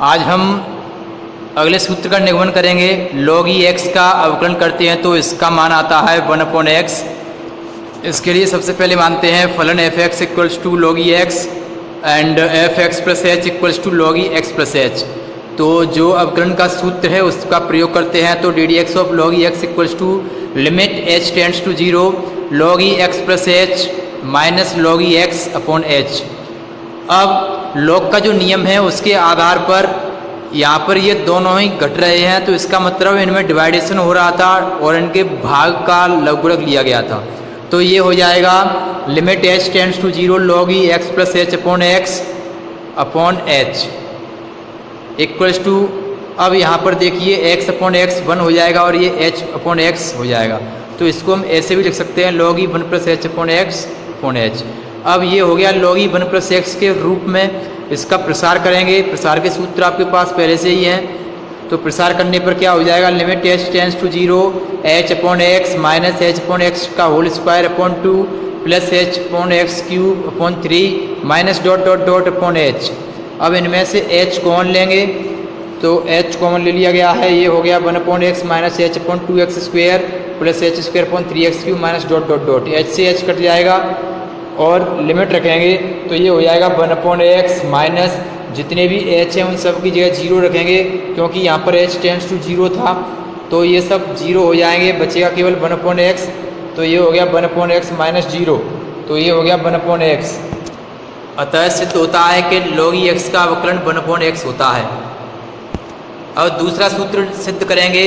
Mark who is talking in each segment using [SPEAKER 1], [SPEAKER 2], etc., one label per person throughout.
[SPEAKER 1] आज हम अगले सूत्र का निगमन करेंगे। log e x का अवकलन करते हैं तो इसका मान आता है 1/x। इसके लिए सबसे पहले मानते हैं फलन f(x) equals to log e x and f(x + h) equals to log e x + h। तो जो अवकलन का सूत्र है उसका प्रयोग करते हैं। तो ddx of log e x equals to limit h tends to 0 log e x + h minus log e x upon h। अब log का जो नियम है उसके आधार पर यहाँ पर ये दोनों ही घट रहे हैं, तो इसका मतलब इनमें डिवाइडेशन हो रहा था और इनके भाग का लघुगणक लिया गया था। तो ये हो जाएगा limit h tends to 0 log e x + h upon x upon h equals to, अब यहाँ पर देखिए x अपॉन x 1 हो जाएगा और ये h अपॉन x हो जाएगा। तो इसको हम ऐसे भी लिख सकते हैं log e 1 + h upon x upon h। अब ये हो गया log e 1 + x के रूप में। इसका प्रसार करेंगे, प्रसार के सूत्र आपके पास पहले से ही हैं। तो प्रसार करने पर क्या हो जाएगा, limit h tends to 0 h upon x minus h upon x का whole square upon 2 plus h upon x cube upon 3 minus dot dot dot upon h। अब इनमें से h कॉमन लेंगे तो h कॉमन ले लिया गया है। ये हो गया 1/x minus h upon 2x square plus h square upon 3x cube minus dot dot dot. h से h कट जाएगा और लिमिट रखेंगे तो ये हो जाएगा 1/x माइनस जितने भी h हैं उन सब की जगह 0 रखेंगे, क्योंकि यहाँ पर h टेंड्स टू 0 था तो ये सब 0 हो जाएंगे, बचेगा केवल 1/x। तो ये हो गया 1/x माइनस 0, तो ये हो गया 1/x। अतः सिद्ध होता है कि log e x का अवकलन 1/x होता है। अब दूसरा सूत्र सिद्ध करेंगे,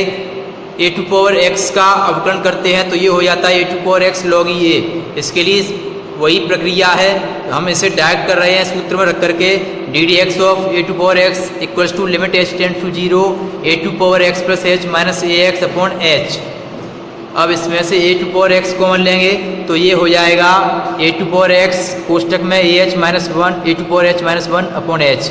[SPEAKER 1] a⁴x का अवकलन करते हैं तो ये हो जाता है a⁴x log e a। इसके लिए वही प्रक्रिया है, हम इसे डायरेक्ट कर रहे हैं सूत्र में रख करके ddx of a⁴x equals to limit h tends to 0 a⁴x + h minus ax upon h। अब इसमें से a⁴x कॉमन लेंगे तो ये हो जाएगा a⁴x कोष्टक में ah minus 1 a⁴h - 1 upon h।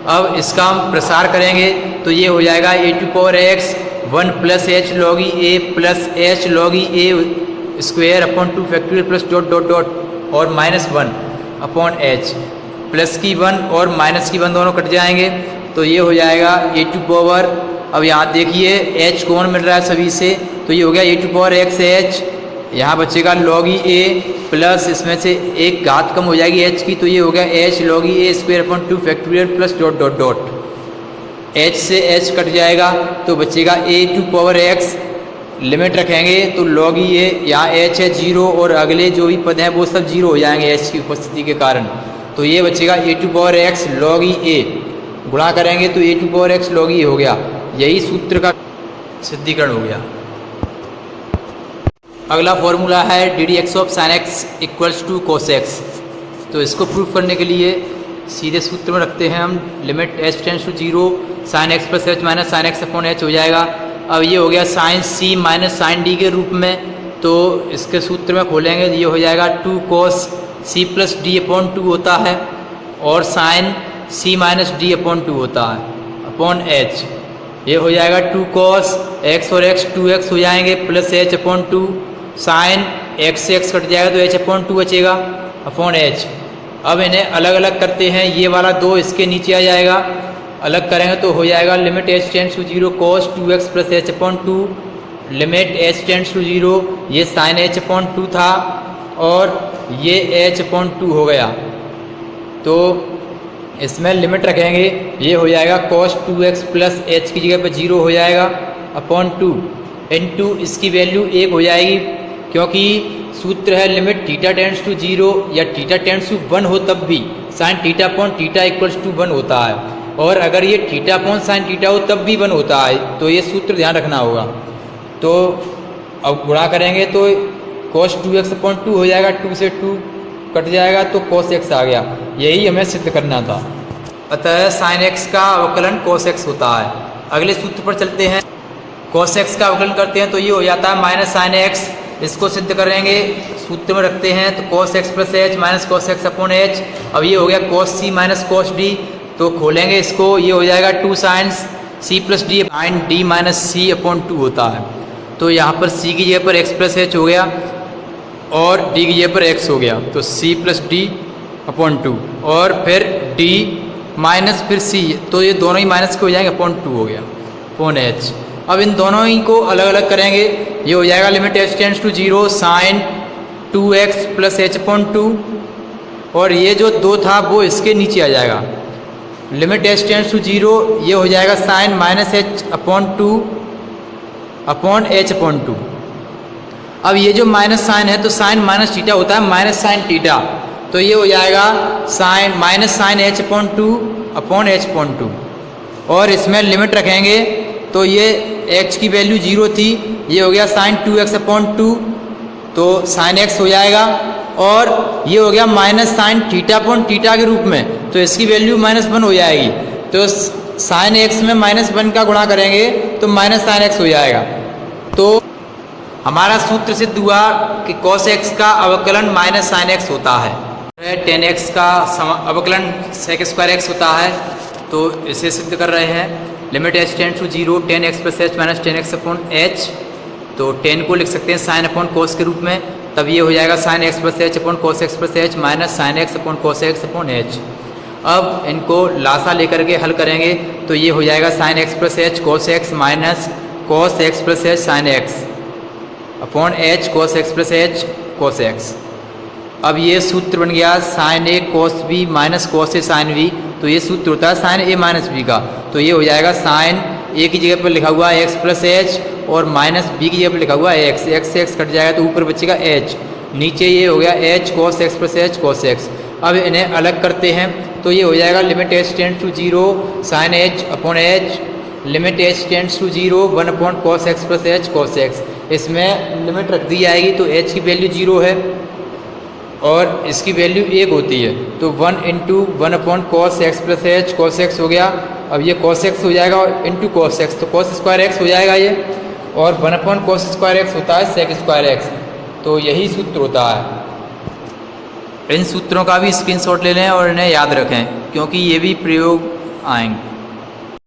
[SPEAKER 1] अब इसका हम प्रसार करेंगे तो ये हो जाएगा a⁴x 1 + h log e a plus h log e a square upon 2 factorial plus dot dot dot और माइनस 1 अपॉन h। प्लस की 1 और माइनस की 1 दोनों कट जाएंगे तो ये हो जाएगा a⁴। अब यहाँ देखिए h कौन मिल रहा है सभी से, तो ये हो गया a⁴x h। यहाँ बचेगा log e a प्लस इसमें से एक घात कम हो जाएगी h की, तो ये हो गया h log e a square upon 2 factorial plus dot dot dot. h से h कट जाएगा तो बचेगा a⁴x। लिमिट रखेंगे तो log e a, यहाँ h है 0 और अगले जो भी पद हैं वो सब 0 हो जाएंगे h की उपस्थिति के कारण। तो ये बचेगा a⁴x log e a। गुणा करेंगे तो a⁴x log e हो गया। यही सूत्र का सिद्धीकरण हो गया। अगला फॉर्मूला है ddx of sin x equals to cos x। तो इसको प्रूफ करने के लिए सीधे सूत्र में रखते हैं हम, limit h tends to 0 sin x + h minus sin x upon h हो जाएगा। अब ये हो गया sin c minus sin d के रूप में, तो इसके सूत्र में खोलेंगे ये हो जाएगा 2 cos c + d अपॉन 2 होता है और sin c minus d upon 2 होता है अपॉन h। ये हो जाएगा 2 cos x और x 2x हो जाएंगे plus h upon 2 sin x से x कट जाएगा तो h अपॉन 2 बचेगा अपॉन h। अब इन्हें अलग अलग करते हैं, ये वाला 2 इसके नीचे आ जाएगा, अलग करेंगे तो हो जाएगा limit h tends to 0 cos 2x + h upon 2 limit h tends to 0, ये sin h अपॉन 2 था और ये h अपॉन 2 हो गया। तो इसमें लिमिट रखेंगे, ये हो जाएगा cos 2x + h की जगह पर 0 हो जाएगा अपॉन 2 इनटू इसकी वैल्यू 1 हो जाएगी, क्योंकि सूत्र है लिमिट थीटा टेंड्स टू 0 या थीटा टेंड्स टू 1 हो तब भी sin theta upon theta equals to 1 होता है, और अगर ये थीटा अपॉन sin थीटा हो तब भी 1 होता है। तो ये सूत्र ध्यान रखना होगा। तो अब गुणा करेंगे तो cos 2x अपॉन 2 हो जाएगा, 2 से 2 कट जाएगा तो cos x आ गया। यही हमें सिद्ध करना था। अतः sin x का अवकलन cos x होता है। अगले सूत्र पर चलते हैं। cos x का अवकलन करते हैं तो ये हो जाता है माइनस sin x। इसको सिद्ध करेंगे, सूत्र में रखते हैं तो cos x + h minus cos x upon h। अब ये हो गया cos c minus cos d, तो खोलेंगे इसको, ये हो जाएगा 2 sin c + d sin d minus c upon 2 होता है। तो यहाँ पर c की जगह पर x + h हो गया और d की जगह पर x हो गया, तो c + d अपॉन 2 और फिर d माइनस फिर सी, तो ये दोनों ही माइनस के हो जाएंगे, अपॉन 2 हो गया, अपॉन एच। अब इन दोनों ही को अलग अलग करेंगे, ये हो जाएगा limit H tends to 0 sine 2x plus H upon 2, और ये जो 2 था वो इसके नीचे आ जाएगा, लिमिट एच टेंड्स टू 0, ये हो जाएगा sine minus H upon 2 upon H upon 2। अब ये जो माइनस साइन है तो साइन माइनस थीटा होता है माइनस साइन थीटा, तो ये हो जाएगा sine minus sine H upon 2 upon H upon 2, और इसमें लिमिट रखेंगे तो ये x की वैल्यू 0 थी, ये हो गया साइन 2x अपॉन 2, तो साइन x हो जाएगा, और ये हो गया minus sine theta upon theta के रूप में, तो इसकी वैल्यू -1 हो जाएगी, तो साइन x में -1 का गुणा करेंगे तो माइनस साइन x हो जाएगा। तो हमारा सूत्र सिद्ध हुआ कि cos x का अवकलन माइनस साइन x होता है, tan x का अवकलन sec स्क्वायर x होता है, तो इसे सिद्ध कर रहे हैं। Limit H tends to 0 tan x plus H minus tan x upon H, तो tan को लिख सकते हैं साइन अपॉन कोस के रूप में, तब ये हो जाएगा sine x plus H upon cos X plus H minus sine X upon cos X upon H. अब इनको लासा लेकर के हल करेंगे तो ये हो जाएगा sine x plus H cos x minus cos X plus h sine X upon H cos X plus H cos X. अब ये सूत्र बन गया साइन ए कोस बी माइनस कोस ए साइन बी, तो ये सूत्र होता है साइन ए माइनस बी का, तो ये हो जाएगा साइन ए की जगह पर लिखा हुआ है एक्स प्लस एच और माइनस बी की जगह पर लिखा हुआ है एक्स, एक्स से एक्स कट जाएगा तो ऊपर बचेगा एच, नीचे ये हो गया H cos X plus H cos X. अब इन्हें अलग करते हैं तो ये हो जाएगा limit H tends to 0 sine H upon H, limit H tends to 0 1 upon cos X plus H cos X. इसमें लिमिट रख दी जाएगी तो एच की वैल्यू 0 है और इसकी वैल्यू 1 होती है, तो 1 into 1 upon cos x plus H cos x हो गया। अब ये कॉस एक्स हो जाएगा और इंटू कॉस एक्स, तो कॉस स्क्वायर एक्स हो जाएगा ये, और 1 अपॉन कॉस स्क्वायर एक्स होता है सेक स्क्वायर एक्स, तो यही सूत्र होता है। इन सूत्रों का भी स्क्रीनशॉट ले लें और इन्हें याद रखें क्योंकि ये भी प्रयोग आएंगे।